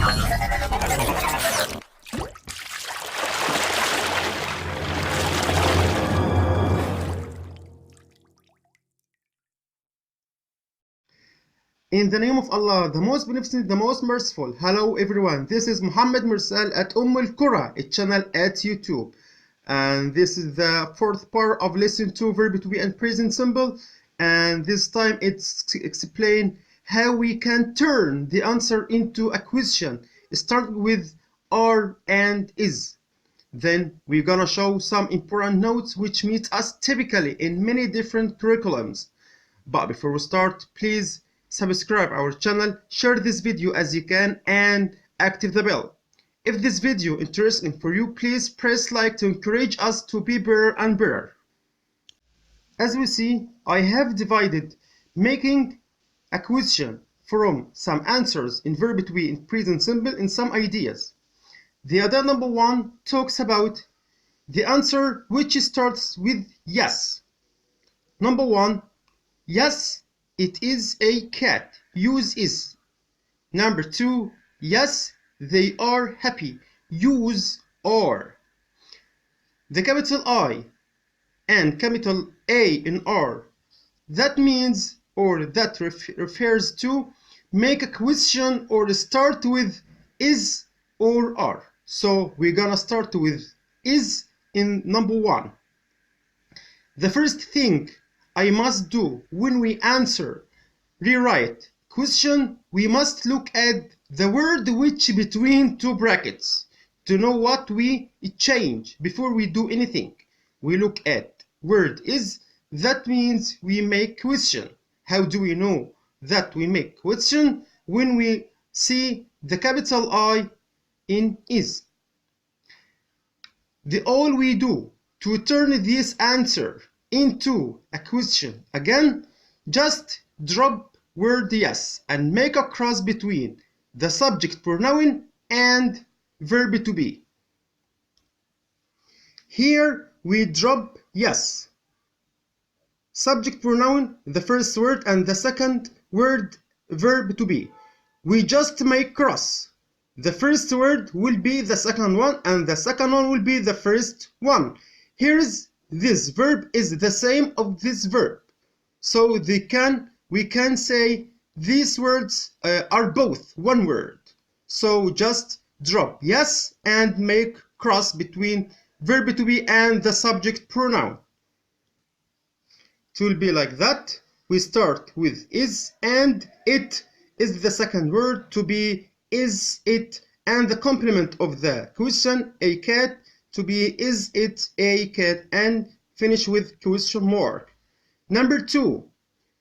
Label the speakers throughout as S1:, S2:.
S1: In the name of Allah, the most beneficent, the most merciful. Hello everyone, this is Muhammad Mursal at Qoraa, a channel at YouTube. And this is the fourth part of lesson 2, verb to be and present simple. And this time it's explain how we can turn the answer into a question. Start with are and is. Then we're gonna show some important notes which meet us typically in many different curriculums. But before we start, please subscribe our channel, share this video as you can, and activate the bell. If this video interesting for you, please press like to encourage us to be better and better. As we see, I have divided making a question from some answers in verb to be in present simple in some ideas. The idea number 1 talks about the answer which starts with yes. Number 1, yes, it is a cat. Use is. Number 2, yes, they are happy. Use are. The capital I and capital A in are. That means, or that refers to, make a question or start with is or are. So we're gonna start with is in number 1. The first thing I must do when we answer rewrite question, we must look at the word which between two brackets to know what we change before we do anything. We look at word is, that means we make question. How do we know that we make question? When we see the capital I in is. All we do to turn this answer into a question again, just drop word yes and make a cross between the subject pronoun and verb to be. Here we drop yes, subject pronoun the first word and the second word verb to be. We just make cross. The first word will be the second one and the second one will be the first one. Here's this verb is the same of this verb, so we can say these words are both one word. So just drop yes and make cross between verb to be and the subject pronoun. It will be like that. We start with is and it is the second word, to be is it, and the complement of the question a cat, to be is it a cat, and finish with question mark. Number 2,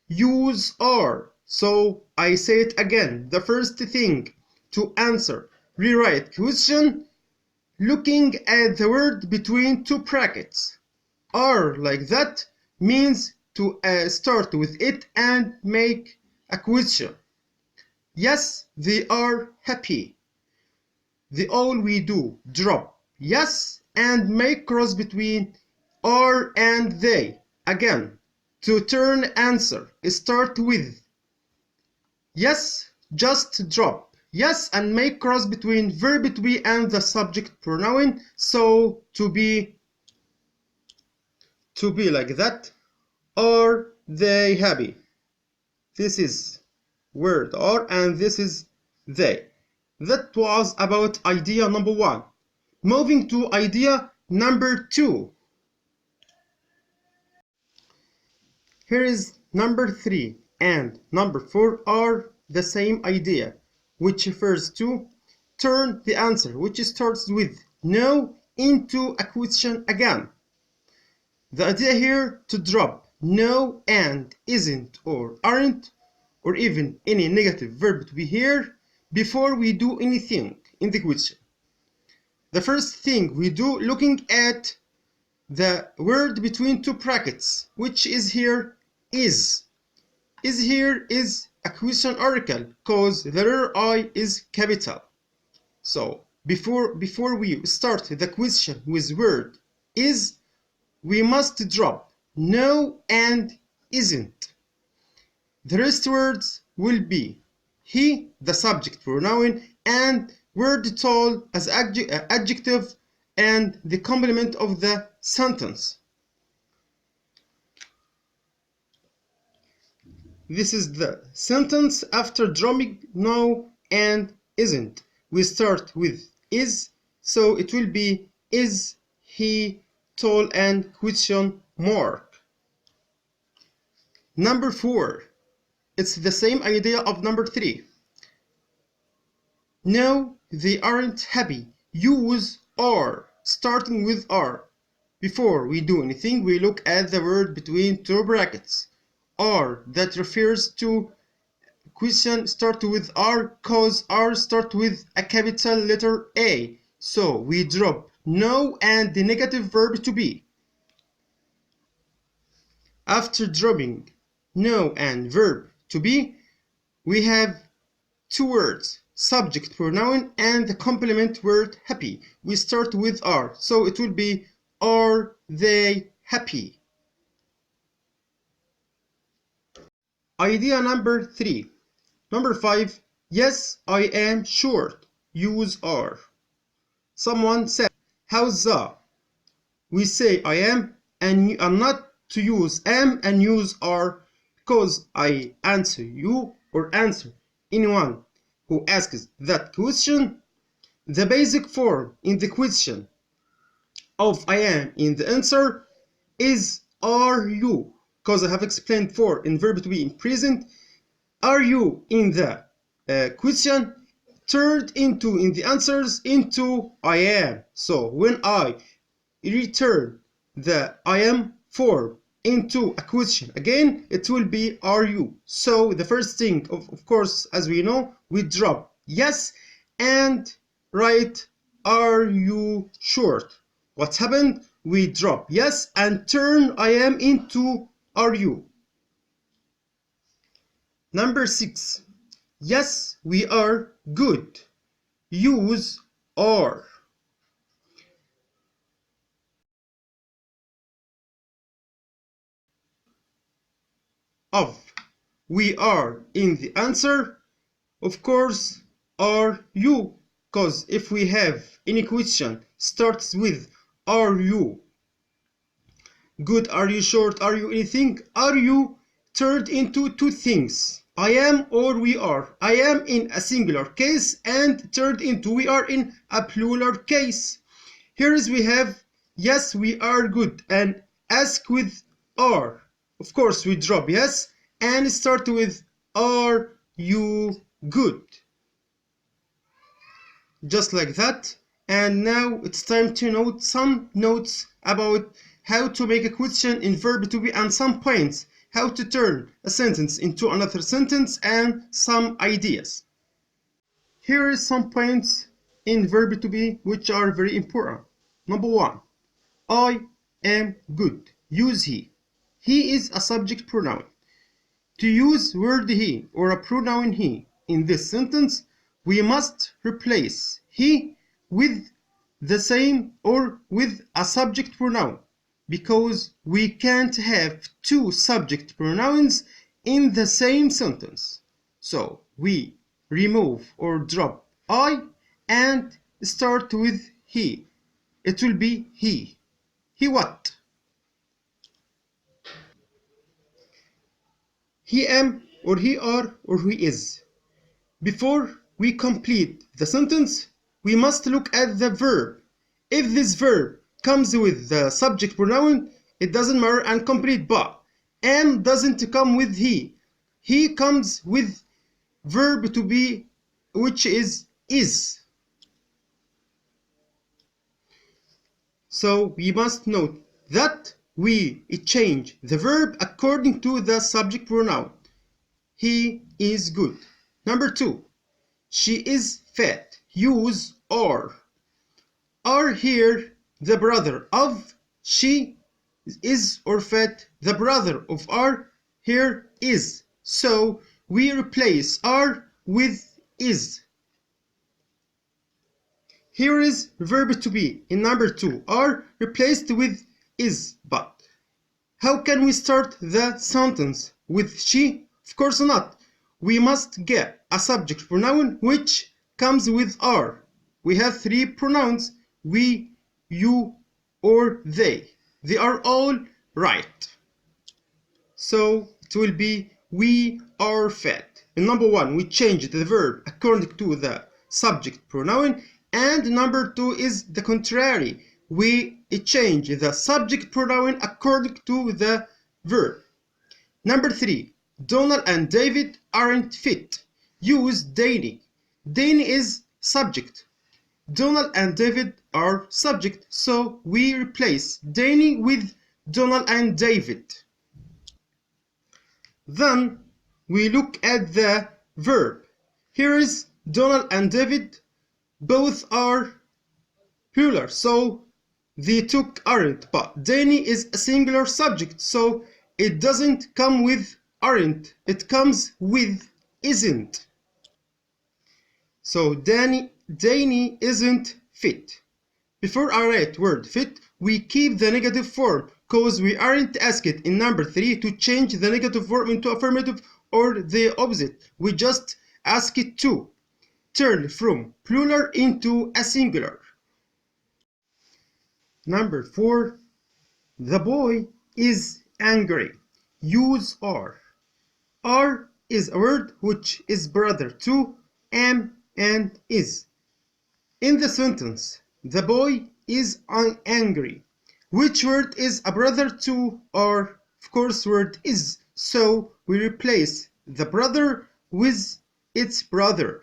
S1: use are. So I say it again. The first thing to answer rewrite question, looking at the word between two brackets. Are like that means to start with it and make a question. Yes, they are happy. All we do, drop yes and make cross between are and they. Again, to turn answer, start with yes, just drop yes and make cross between verb to be and the subject pronoun. So to be like that. Are they happy? This is word are and this is they. That was about idea number 1. Moving to idea number 2. Here is number 3 and number 4 are the same idea, which refers to turn the answer which starts with no into a question again. The idea here to drop no and isn't or aren't or even any negative verb to be here before we do anything in the question. The first thing we do, looking at the word between two brackets, which is here is. Is here is a question article because the letter I is capital. So before we start the question with word is, we must drop no and isn't. The rest words will be he, the subject pronoun, and word tall as adjective and the complement of the sentence. This is the sentence after dropping no and isn't. We start with is, so it will be is he tall and question mark. Number 4. It's the same idea of number 3. No, they aren't happy. Use are, starting with are. Before we do anything, we look at the word between two brackets. Are, that refers to question start with R, cause R start with a capital letter A. So we drop no and the negative verb to be. After dropping no and verb to be, we have two words, subject pronoun and the complement word happy. We start with are, so it will be are they happy? Idea number 3. Number 5. Yes, I am short. Use are. Someone said, how's the? We say I am and I'm not to use am and use are because I answer you or answer anyone who asks that question. The basic form in the question of I am in the answer is are you, because I have explained before in verb to be in present. Are you in the question turned into in the answers into I am. So when I return the I am form into a question again, it will be are you. So the first thing, of course, as we know, we drop yes and write are you short. What happened? We drop yes and turn I am into are you. Number 6. Yes, we are good. Use are. Of we are in the answer, of course, are you, because if we have any question starts with are you good, are you short, are you anything, are you turned into two things, I am or we are. I am in a singular case and turned into we are in a plural case. Here is we have yes we are good and ask with are. Of course we drop yes and start with are you good. Just like that. And now it's time to note some notes about how to make a question in verb to be and some points how to turn a sentence into another sentence and some ideas. Here is some points in verb to be which are very important. Number 1. I am good. Use he. He is a subject pronoun. To use word he or a pronoun he in this sentence, we must replace he with the same or with a subject pronoun because we can't have two subject pronouns in the same sentence. So we remove or drop I and start with he. It will be he. He what? He am or he are or he is. Before we complete the sentence, we must look at the verb. If this verb comes with the subject pronoun, it doesn't matter and complete, but am doesn't come with he. He comes with verb to be, which is. So we must note that we change the verb according to the subject pronoun. He is good. Number 2. She is fat. Use are. Are here the brother of. She is or fat the brother of are. Here is. So we replace are with is. Here is verb to be in number 2. Are replaced with is. But how can we start the sentence with she? Of course not. We must get a subject pronoun which comes with are. We have three pronouns: we, you, or they. They are all right. So it will be we are fed. In number one, we change the verb according to the subject pronoun, and number two is the contrary. We change the subject pronoun according to the verb. Number three, Donald and David aren't fit. Use Danny. Danny is subject. Donald and David are subject, so we replace Danny with Donald and David. Then we look at the verb. Here is Donald and David. Both are plural, so they took aren't, but Danny is a singular subject, so it doesn't come with aren't, it comes with isn't. So Danny isn't fit. Before I write word fit, we keep the negative form because we aren't asked in number 3 to change the negative form into affirmative or the opposite. We just ask it to turn from plural into a singular. Number 4, the boy is angry. Use are. Are is a word which is brother to am and is. In the sentence, the boy is angry. Which word is a brother to are? Of course, word is. So we replace the brother with its brother.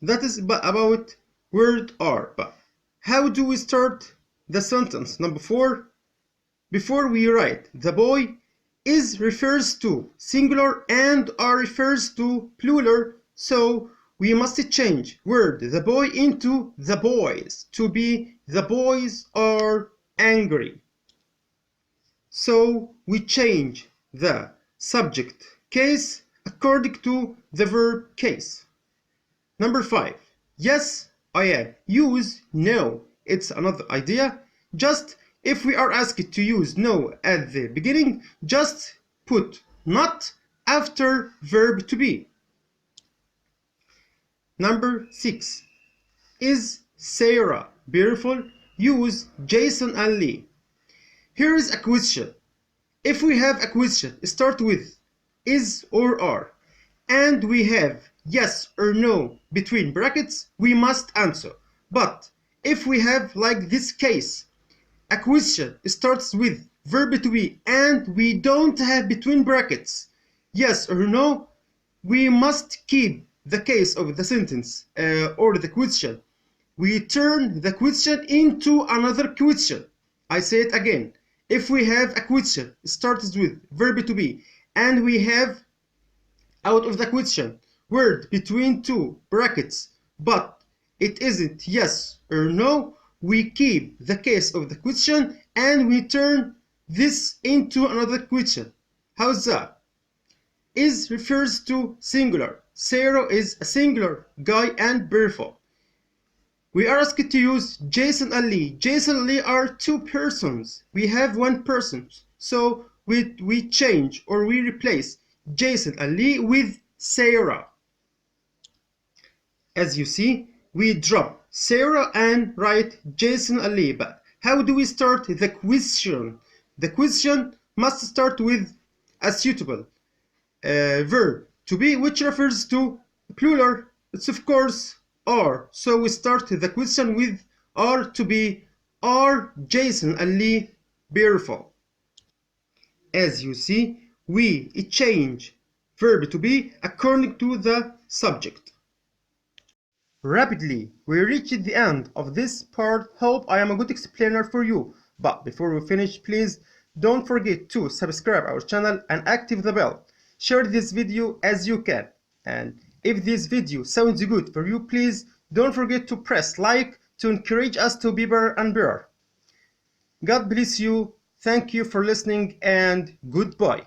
S1: That is about word are. But how do we start the sentence? Number 4. Before we write the boy is refers to singular and are refers to plural, so we must change word the boy into the boys to be the boys are angry. So we change the subject case according to the verb case. Number 5. Yes, I am. Use no. It's another idea. Just if we are asked to use no at the beginning, just put not after verb to be. Number 6. Is Sarah beautiful? Use Jason and Lee. Here is a question. If we have a question, start with is or are, and we have yes or no between brackets, we must answer. But if we have, like this case, a question starts with verb to be and we don't have between brackets yes or no, we must keep the case of the sentence or the question. We turn the question into another question. I say it again. If we have a question starts with verb to be and we have out of the question word between two brackets but it isn't yes or no, we keep the case of the question and we turn this into another question. How's that? Is refers to singular. Sarah is a singular, guy and beautiful. We are asked to use Jason and Lee. Jason and Lee are two persons. We have one person. So we change or we replace Jason and Lee with Sarah. As you see, we drop Sarah and write Jason and Lee. But how do we start the question? The question must start with a suitable verb to be, which refers to plural. It's of course are. So we start the question with are to be. Are Jason and Lee beautiful? As you see, we change verb to be according to the subject. Rapidly, we reached the end of this part. Hope I am a good explainer for you. But before we finish, please don't forget to subscribe our channel and activate the bell. Share this video as you can. And if this video sounds good for you, please don't forget to press like to encourage us to be better and better. God bless you. Thank you for listening and goodbye.